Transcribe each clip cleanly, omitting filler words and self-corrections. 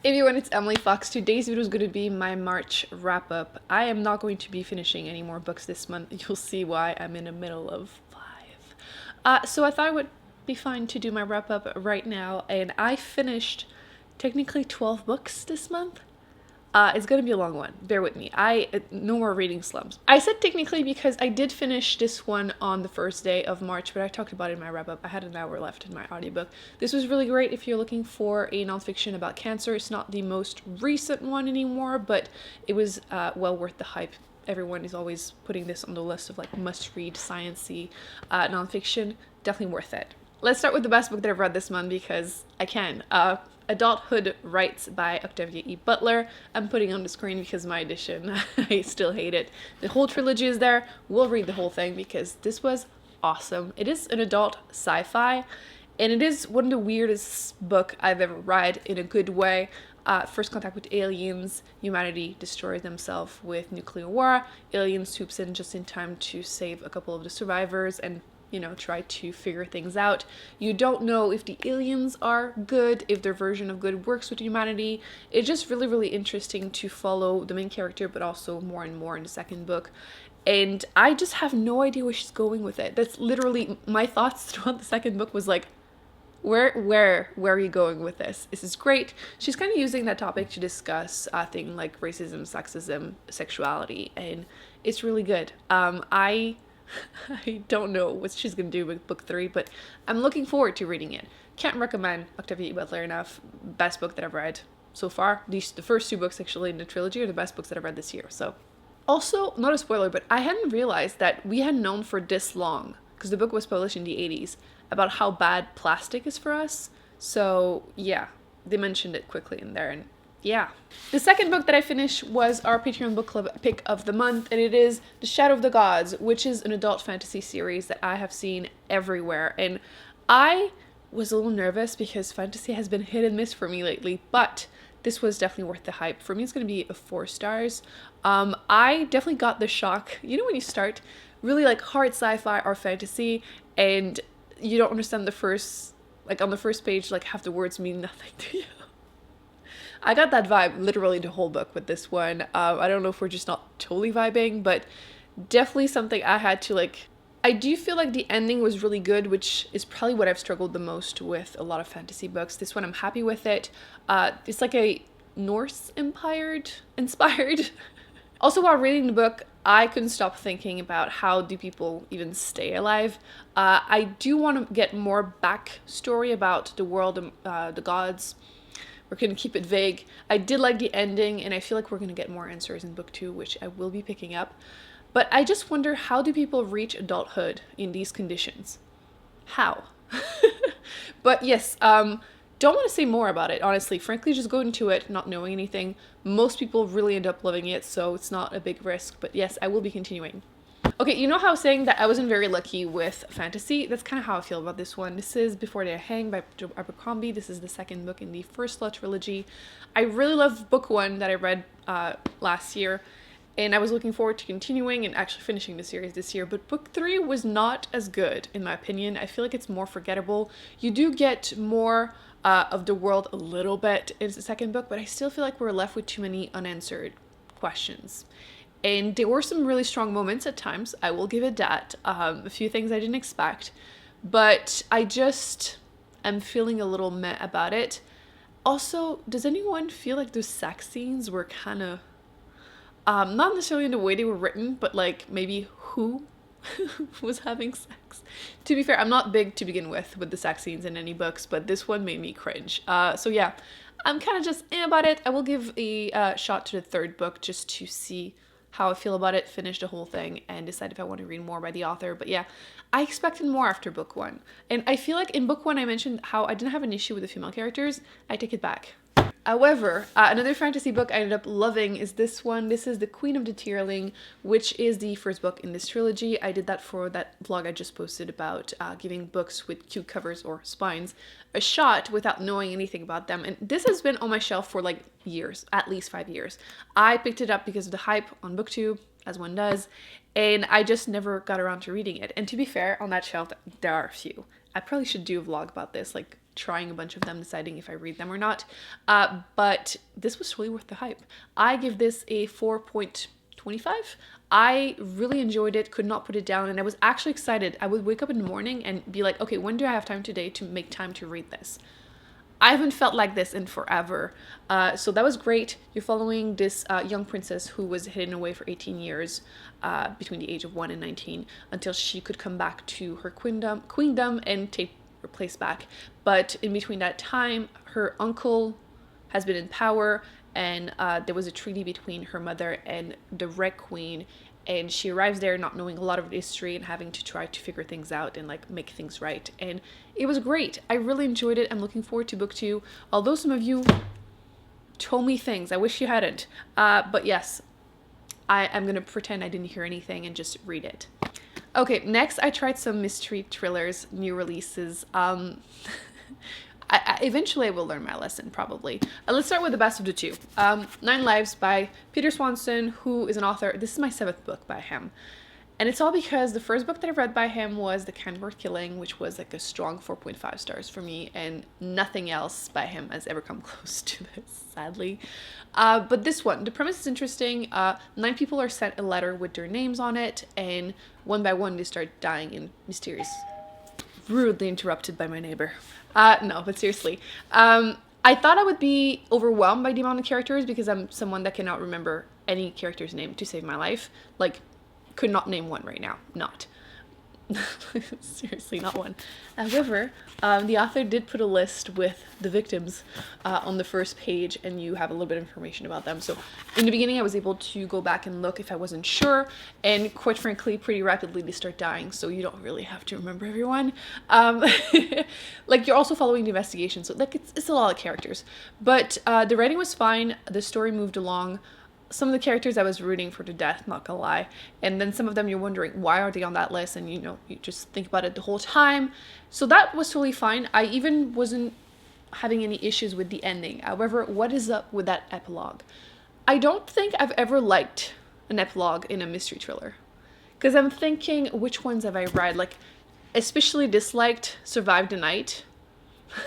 Everyone, it's Emily Fox. Today's video is going to be my March wrap-up. I am not going to be finishing any more books this month. You'll see why. I'm in the middle of 5. So I thought it would be fine to do my wrap-up right now, and I finished technically 12 books this month. It's gonna be a long one. Bear with me. No more reading slumps. I said technically because I did finish this one on the first day of March, but I talked about it in my wrap up. I had an hour left in my audiobook. This was really great if you're looking for a nonfiction about cancer. It's not the most recent one anymore, but it was well worth the hype. Everyone is always putting this on the list of like must-read science-y nonfiction. Definitely worth it. Let's start with the best book that I've read this month because I can. Adulthood Writes by Octavia E. Butler. I'm putting on the screen because my edition, I still hate it. The whole trilogy is there. We'll read the whole thing because this was awesome. It is an adult sci-fi, and it is one of the weirdest book I've ever read in a good way. First contact with aliens, humanity destroys themselves with nuclear war. Alien swoops in just in time to save a couple of the survivors and try to figure things out. You don't know if the aliens are good, if their version of good works with humanity. It's just really, really interesting to follow the main character, but also more and more in the second book. And I just have no idea where she's going with it. That's literally my thoughts throughout the second book was like, where are you going with this? This is great. She's kind of using that topic to discuss things like racism, sexism, sexuality, and it's really good. I don't know what she's going to do with book 3, but I'm looking forward to reading it. Can't recommend Octavia E. Butler enough. Best book that I've read so far. The first 2 books actually in the trilogy are the best books that I've read this year. So, also, not a spoiler, but I hadn't realized that we had known for this long, because the book was published in the 80s, about how bad plastic is for us. So, yeah, they mentioned it quickly in there, and yeah. The second book that I finished was our Patreon book club pick of the month, and it is The Shadow of the Gods, which is an adult fantasy series that I have seen everywhere. And I was a little nervous because fantasy has been hit and miss for me lately, but this was definitely worth the hype. For me, it's going to be a 4 stars. I definitely got the shock. You know when you start really like hard sci-fi or fantasy and you don't understand the first, like on the first page, like half the words mean nothing to you. I got that vibe literally the whole book with this one. I don't know if we're just not totally vibing, but definitely something I had to like. I do feel like the ending was really good, which is probably what I've struggled the most with a lot of fantasy books. This one, I'm happy with it. It's like a Norse inspired. Also, while reading the book, I couldn't stop thinking about how do people even stay alive. I do want to get more backstory about the world, the gods. We're going to keep it vague. I did like the ending, and I feel like we're going to get more answers in book 2, which I will be picking up. But I just wonder, how do people reach adulthood in these conditions? How? But yes, don't want to say more about it, honestly. Frankly, just go into it not knowing anything. Most people really end up loving it, so it's not a big risk. But yes, I will be continuing. Okay, you know how I was saying that I wasn't very lucky with fantasy? That's kind of how I feel about this one. This is Before They Hang by Abercrombie. This is the second book in the First Law trilogy. I really loved book 1 that I read last year, and I was looking forward to continuing and actually finishing the series this year, but book 3 was not as good, in my opinion. I feel like it's more forgettable. You do get more of the world a little bit in the second book, but I still feel like we're left with too many unanswered questions. And there were some really strong moments at times, I will give it that. A few things I didn't expect, but I just am feeling a little meh about it. Also, does anyone feel like those sex scenes were kind of, not necessarily in the way they were written, but like maybe who was having sex? To be fair, I'm not big to begin with the sex scenes in any books, but this one made me cringe. So yeah, I'm kind of just about it. I will give a shot to the third book just to see how I feel about it, finish the whole thing, and decide if I want to read more by the author. But yeah, I expected more after book 1. And I feel like in book 1 I mentioned how I didn't have an issue with the female characters. I take it back. However, another fantasy book I ended up loving is this one. This is The Queen of Rotterdam, which is the first book in this trilogy. I did that for that vlog I just posted about giving books with cute covers or spines a shot without knowing anything about them. And this has been on my shelf for like years, at least 5 years. I picked it up because of the hype on Booktube, as one does, and I just never got around to reading it. And to be fair, on that shelf, there are a few. I probably should do a vlog about this, like trying a bunch of them, deciding if I read them or not. But this was totally worth the hype. I give this a 4.25. I really enjoyed it, could not put it down, and I was actually excited. I would wake up in the morning and be like, okay, when do I have time today to make time to read this? I haven't felt like this in forever. So that was great. You're following this young princess who was hidden away for 18 years between the age of 1 and 19 until she could come back to her queendom and take her place back. But in between that time, her uncle has been in power, and there was a treaty between her mother and the Red Queen, and she arrives there not knowing a lot of history and having to try to figure things out and like make things right. And it was great. I really enjoyed it. I'm looking forward to book 2. Although some of you told me things, I wish you hadn't. But yes, I'm gonna pretend I didn't hear anything and just read it. Okay, next I tried some mystery thrillers, new releases. Eventually I will learn my lesson, probably. Let's start with the best of the two. 9 Lives by Peter Swanson, who is an author. This is my 7th book by him. And it's all because the first book that I read by him was The Kenworth Killing, which was like a strong 4.5 stars for me, and nothing else by him has ever come close to this, sadly. But this one, the premise is interesting. 9 people are sent a letter with their names on it, and one by one they start dying in mysterious... Rudely interrupted by my neighbor. No, but seriously. I thought I would be overwhelmed by the amount of characters because I'm someone that cannot remember any character's name to save my life. Like, could not name one right now. Not. Seriously, not one. However, the author did put a list with the victims on the first page, and you have a little bit of information about them. So in the beginning I was able to go back and look if I wasn't sure, and quite frankly pretty rapidly they start dying, so you don't really have to remember everyone. Like, you're also following the investigation, so like it's a lot of characters, but the writing was fine, the story moved along. Some of the characters I was rooting for to death, not gonna lie. And then some of them you're wondering, why are they on that list? And you just think about it the whole time. So that was totally fine. I even wasn't having any issues with the ending. However, what is up with that epilogue? I don't think I've ever liked an epilogue in a mystery thriller. Because I'm thinking, which ones have I read? Like, especially disliked Survive the Night.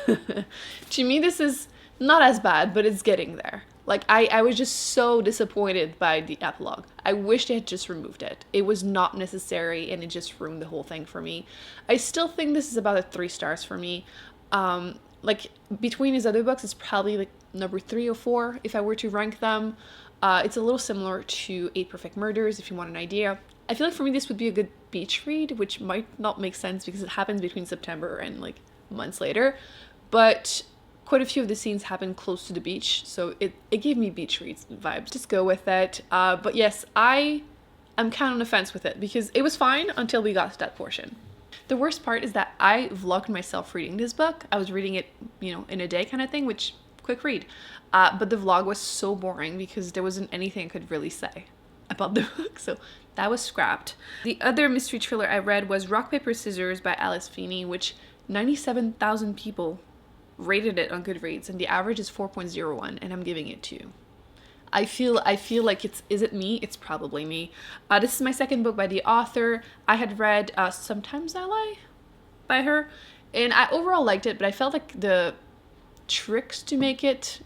To me, this is not as bad, but it's getting there. Like, I was just so disappointed by the epilogue. I wish they had just removed it. It was not necessary, and it just ruined the whole thing for me. I still think this is about a 3 stars for me. Like, between his other books, it's probably like number 3 or 4 if I were to rank them. It's a little similar to 8 Perfect Murders, if you want an idea. I feel like for me this would be a good beach read, which might not make sense because it happens between September and like months later. But quite a few of the scenes happen close to the beach, so it gave me beach reads vibes. Just go with it. But yes, I'm kind of on the fence with it because it was fine until we got to that portion. The worst part is that I vlogged myself reading this book. I was reading it, in a day kind of thing, which, quick read. But the vlog was so boring because there wasn't anything I could really say about the book, so that was scrapped. The other mystery thriller I read was Rock, Paper, Scissors by Alice Feeney, which 97,000 people rated it on Goodreads, and the average is 4.01, and I'm giving it 2. I feel like is it me? It's probably me. This is my 2nd book by the author. I had read Sometimes I Lie by her, and I overall liked it, but I felt like the tricks to make it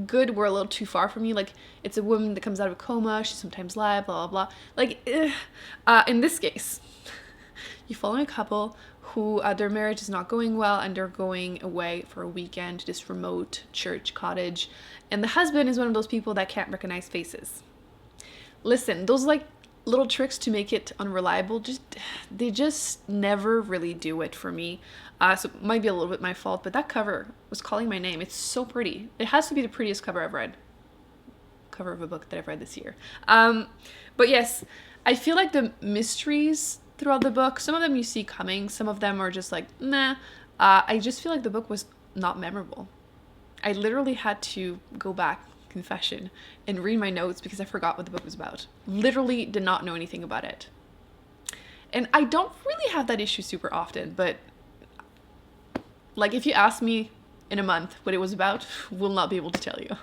good were a little too far for me. Like, it's a woman that comes out of a coma, she sometimes lies, blah blah blah. Like, in this case, you follow a couple who their marriage is not going well, and they're going away for a weekend to this remote church cottage, and the husband is one of those people that can't recognize faces. Listen, those like little tricks to make it unreliable, they just never really do it for me. So it might be a little bit my fault, but that cover was calling my name. It's so pretty. It has to be the prettiest cover I've read. Cover of a book that I've read this year. But yes, I feel like the mysteries throughout the book, some of them you see coming, some of them are just like, nah. I just feel like the book was not memorable. I literally had to go back, confession, and read my notes because I forgot what the book was about. Literally did not know anything about it. And I don't really have that issue super often, but like, if you ask me in a month what it was about, will not be able to tell you.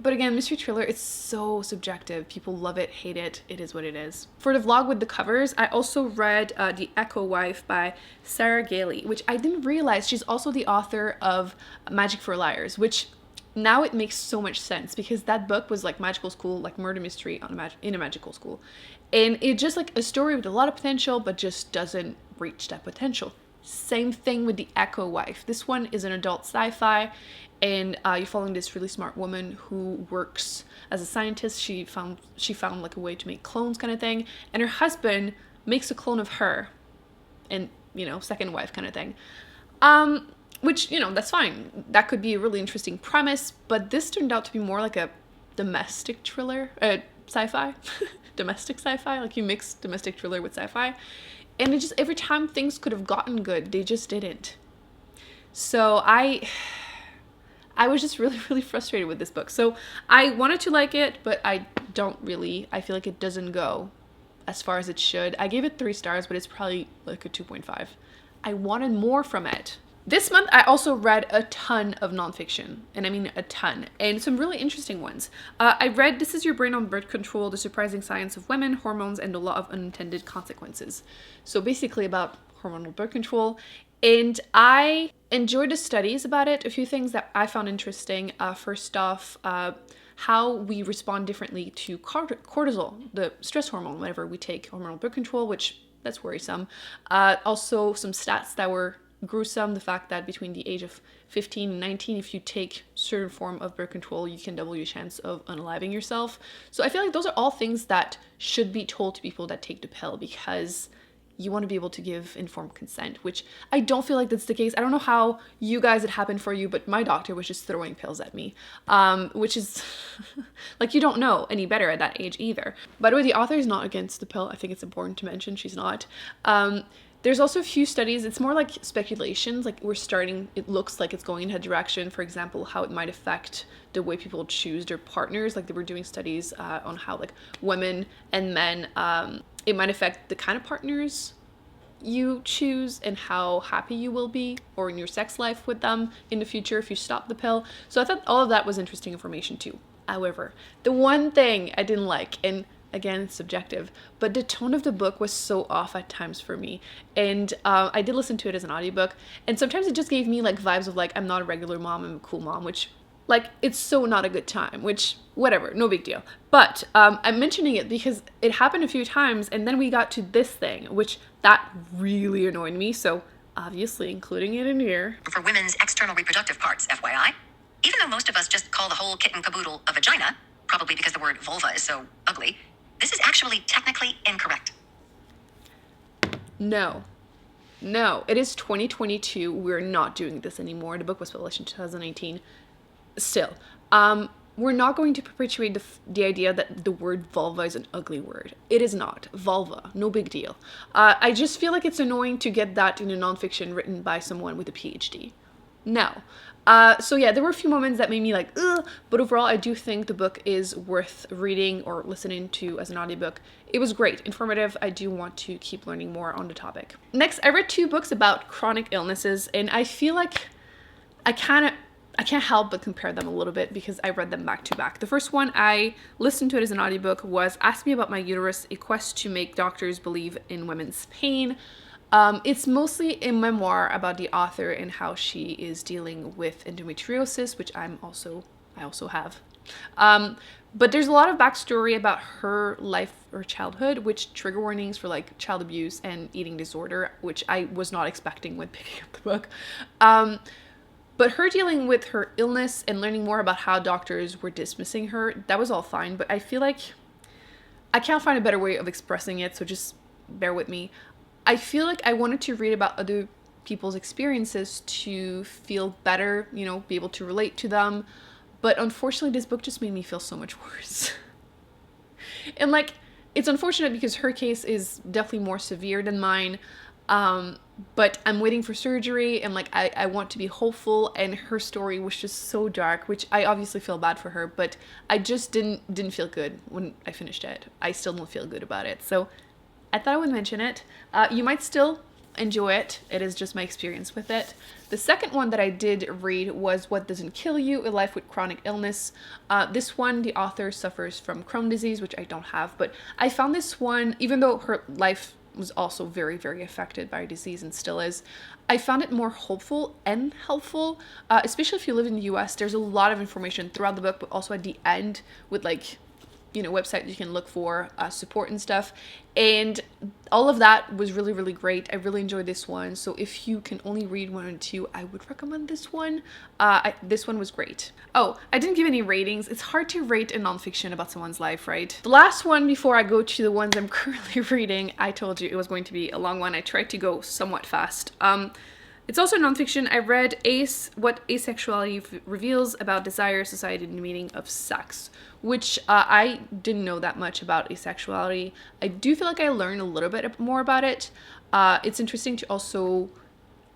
But again, mystery thriller, it's so subjective. People love it, hate it. It is what it is. For the vlog with the covers, I also read The Echo Wife by Sarah Gailey, which I didn't realize she's also the author of Magic for Liars, which now it makes so much sense because that book was like magical school, like murder mystery in a magical school. And it's just like a story with a lot of potential, but just doesn't reach that potential. Same thing with The Echo Wife. This one is an adult sci-fi, and you're following this really smart woman who works as a scientist. She found like a way to make clones kind of thing, and her husband makes a clone of her, and second wife kind of thing. Which, that's fine. That could be a really interesting premise, but this turned out to be more like a domestic thriller, sci-fi, domestic sci-fi. Like you mix domestic thriller with sci-fi. And it just, every time things could have gotten good, they just didn't. So I was just really, really frustrated with this book. So I wanted to like it, but I don't really. I feel like it doesn't go as far as it should. I gave it 3 stars, but it's probably like a 2.5. I wanted more from it. This month, I also read a ton of nonfiction, and I mean a ton, and some really interesting ones. I read This Is Your Brain on Birth Control, The Surprising Science of Women, Hormones, and the Law of Unintended Consequences. So basically about hormonal birth control, and I enjoyed the studies about it. A few things that I found interesting. First off, how we respond differently to cortisol, the stress hormone, whenever we take hormonal birth control, which that's worrisome. Also, some stats that were gruesome. The fact that between the age of 15 and 19, if you take certain form of birth control, you can double your chance of unaliving yourself. So I feel like those are all things that should be told to people that take the pill, because you want to be able to give informed consent, which I don't feel like that's the case. I don't know how you guys, it happened for you, but my doctor was just throwing pills at me, which is like, you don't know any better at that age either. By the way, the author is not against the pill. I think it's important to mention she's not. There's also a few studies, it's more like speculations, like it looks like it's going in a direction, for example, how it might affect the way people choose their partners. Like they were doing studies on how like women and men, it might affect the kind of partners you choose and how happy you will be or in your sex life with them in the future if you stop the pill. So I thought all of that was interesting information too. However, the one thing I didn't like, and again, it's subjective, but the tone of the book was so off at times for me. And I did listen to it as an audiobook, and sometimes it just gave me like vibes of like, I'm not a regular mom, I'm a cool mom, which like, it's so not a good time, which whatever, no big deal. But I'm mentioning it because it happened a few times, and then we got to this thing, which that really annoyed me. So obviously including it in here. For women's external reproductive parts, FYI. Even though most of us just call the whole kit and caboodle a vagina, probably because the word vulva is so ugly, this is actually technically incorrect. No, it is 2022. We're not doing this anymore. The book was published in 2018. Still, we're not going to perpetuate the idea that the word vulva is an ugly word. It is not. Vulva, no big deal. I just feel like it's annoying to get that in a nonfiction written by someone with a PhD. No. So yeah, there were a few moments that made me like, ugh, but overall I do think the book is worth reading or listening to as an audiobook. It was great, informative. I do want to keep learning more on the topic. Next, I read 2 books about chronic illnesses, and I feel like I can't help but compare them a little bit because I read them back to back. The first one, I listened to it as an audiobook, was Ask Me About My Uterus, A Quest to Make Doctors Believe in Women's Pain. It's mostly a memoir about the author and how she is dealing with endometriosis, which I also have. But there's a lot of backstory about her life or childhood, which trigger warnings for like child abuse and eating disorder, which I was not expecting when picking up the book. But her dealing with her illness and learning more about how doctors were dismissing her, that was all fine. But I feel like I can't find a better way of expressing it, so just bear with me. I feel like I wanted to read about other people's experiences to feel better, be able to relate to them. But unfortunately, this book just made me feel so much worse. And like, it's unfortunate because her case is definitely more severe than mine. But I'm waiting for surgery, and like, I want to be hopeful, and her story was just so dark, which I obviously feel bad for her, but I just didn't feel good when I finished it. I still don't feel good about it. So I thought I would mention it. You might still enjoy it. It is just my experience with it. The second one that I did read was What Doesn't Kill You: A Life with Chronic Illness. This one, the author suffers from Crohn's disease, which I don't have, but I found this one, even though her life was also very, very affected by disease and still is, I found it more hopeful and helpful, especially if you live in the US. There's a lot of information throughout the book, but also at the end with like, you know, website you can look for support and stuff, and all of that was really, really great. I really enjoyed this one, so if you can only read 1 and 2, I would recommend this one. This one was great. Oh, I didn't give any ratings. It's hard to rate a nonfiction about someone's life, right? The last one before I go to the ones I'm currently reading, I told you it was going to be a long one. I tried to go somewhat fast. It's also nonfiction. I read What Asexuality Reveals About Desire, Society, and the Meaning of Sex, which I didn't know that much about asexuality. I do feel like I learned a little bit more about it. It's interesting to also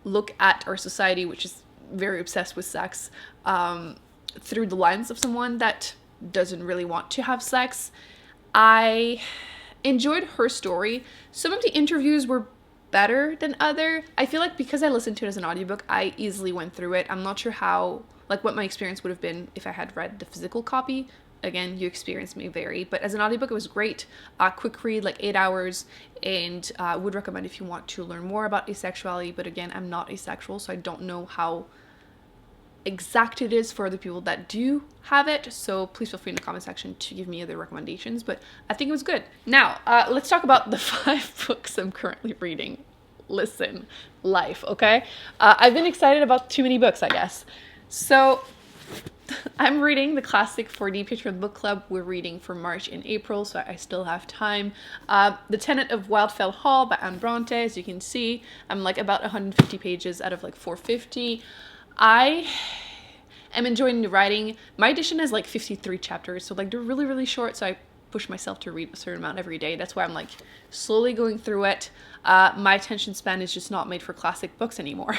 look at our society, which is very obsessed with sex, through the lens of someone that doesn't really want to have sex. I enjoyed her story. Some of the interviews were better than other. I feel like because I listened to it as an audiobook, I easily went through it. I'm not sure how, like what my experience would have been if I had read the physical copy. Again, your experience may vary, but as an audiobook, it was great. Quick read, like 8 hours, and would recommend if you want to learn more about asexuality. But again, I'm not asexual, so I don't know how exact it is for the people that do have it, so please feel free in the comment section to give me other recommendations, but I think it was good. Now, let's talk about the 5 books I'm currently reading. Listen, life, okay? I've been excited about too many books, I guess. So, I'm reading the classic for the Patreon book club. We're reading for March and April, so I still have time. The Tenant of Wildfell Hall by Anne Bronte. As you can see, I'm like about 150 pages out of like 450. I am enjoying the writing. My edition has like 53 chapters, so like they're really, really short, so I push myself to read a certain amount every day. That's why I'm like slowly going through it. My attention span is just not made for classic books anymore.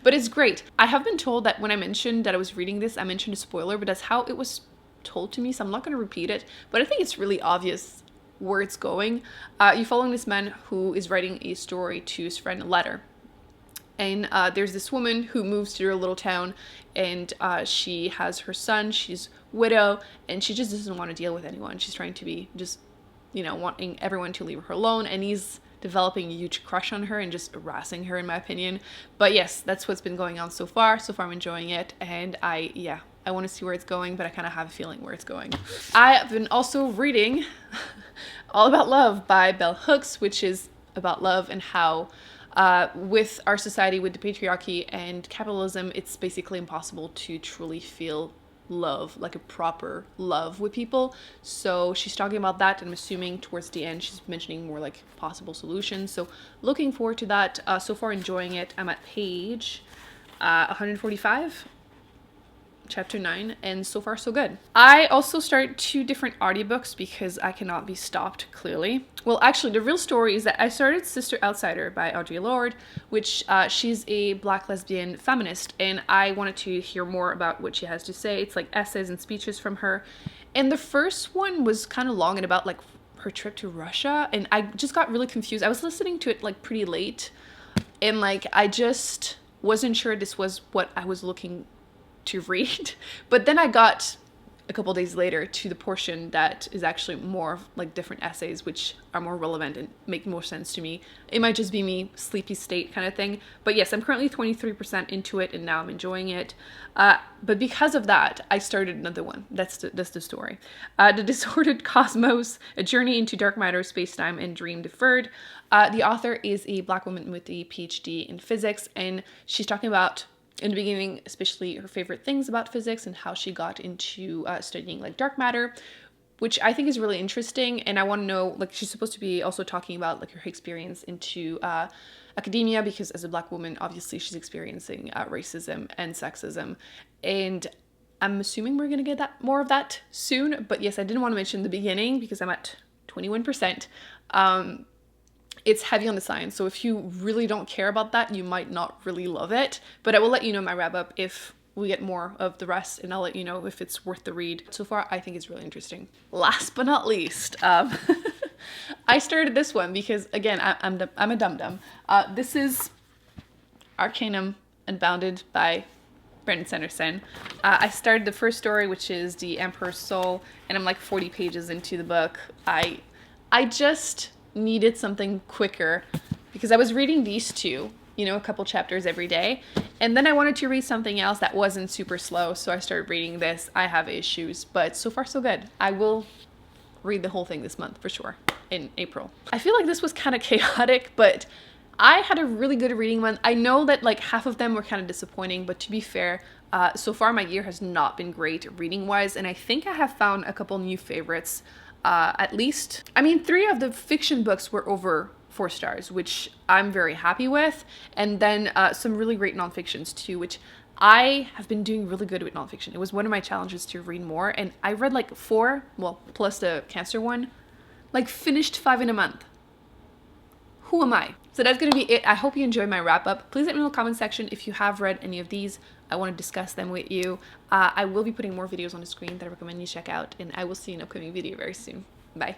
But it's great. I have been told that when I mentioned that I was reading this, I mentioned a spoiler, but that's how it was told to me, so I'm not going to repeat it. But I think it's really obvious where it's going. You're following this man who is writing a story to his friend, a letter. And there's this woman who moves to her little town, and she has her son. She's widow, and she just doesn't want to deal with anyone. She's trying to be just, you know, wanting everyone to leave her alone, and he's developing a huge crush on her and just harassing her, in my opinion. But yes, that's what's been going on so far. So far I'm enjoying it, and I want to see where it's going, but I kind of have a feeling where it's going. I have been also reading All About Love by Bell Hooks, which is about love and how with our society, with the patriarchy and capitalism, it's basically impossible to truly feel love, like a proper love with people. So she's talking about that, and I'm assuming towards the end she's mentioning more like possible solutions. So looking forward to that. So far enjoying it. I'm at page 145. Chapter 9, and so far so good. I also started 2 different audiobooks because I cannot be stopped, clearly. Well, actually, the real story is that I started Sister Outsider by Audre Lorde, which she's a Black lesbian feminist, and I wanted to hear more about what she has to say. It's like essays and speeches from her. And the first one was kind of long and about like her trip to Russia, and I just got really confused. I was listening to it like pretty late, and like I just wasn't sure this was what I was looking to read. But then I got a couple days later to the portion that is actually more like different essays, which are more relevant and make more sense to me. It might just be me, sleepy state kind of thing. But yes, I'm currently 23% into it, and now I'm enjoying it. But because of that, I started another one. That's the story. The Disordered Cosmos, A Journey into Dark Matter, Space-Time, and Dream Deferred. The author is a Black woman with a PhD in physics, and she's talking about, in the beginning, especially her favorite things about physics and how she got into studying like dark matter, which I think is really interesting. And I want to know, like, she's supposed to be also talking about like her experience into academia, because as a Black woman, obviously she's experiencing racism and sexism. And I'm assuming we're going to get that more of that soon. But yes, I didn't want to mention the beginning because I'm at 21%. It's heavy on the science, so if you really don't care about that, you might not really love it. But I will let you know in my wrap-up if we get more of the rest, and I'll let you know if it's worth the read. So far, I think it's really interesting. Last but not least, I started this one because, again, I'm a dum-dum. This is Arcanum Unbounded by Brandon Sanderson. I started the first story, which is The Emperor's Soul, and I'm like 40 pages into the book. I just needed something quicker because I was reading these two, you know, a couple chapters every day, and then I wanted to read something else that wasn't super slow, so I started reading this. I have issues, but so far so good. I will read the whole thing this month for sure, in April. I feel like this was kind of chaotic, but I had a really good reading month. I know that like half of them were kind of disappointing, but to be fair, so far my year has not been great reading wise, and I think I have found a couple new favorites. At least, I mean, 3 of the fiction books were over 4 stars, which I'm very happy with, and then some really great nonfictions too, which I have been doing really good with nonfiction. It was one of my challenges to read more, and I read like 4, well, plus the cancer one, like finished 5 in a month. Who am I? So that's going to be it. I hope you enjoyed my wrap up. Please let me know in the comment section if you have read any of these. I want to discuss them with you. I will be putting more videos on the screen that I recommend you check out, and I will see you in an upcoming video very soon. Bye.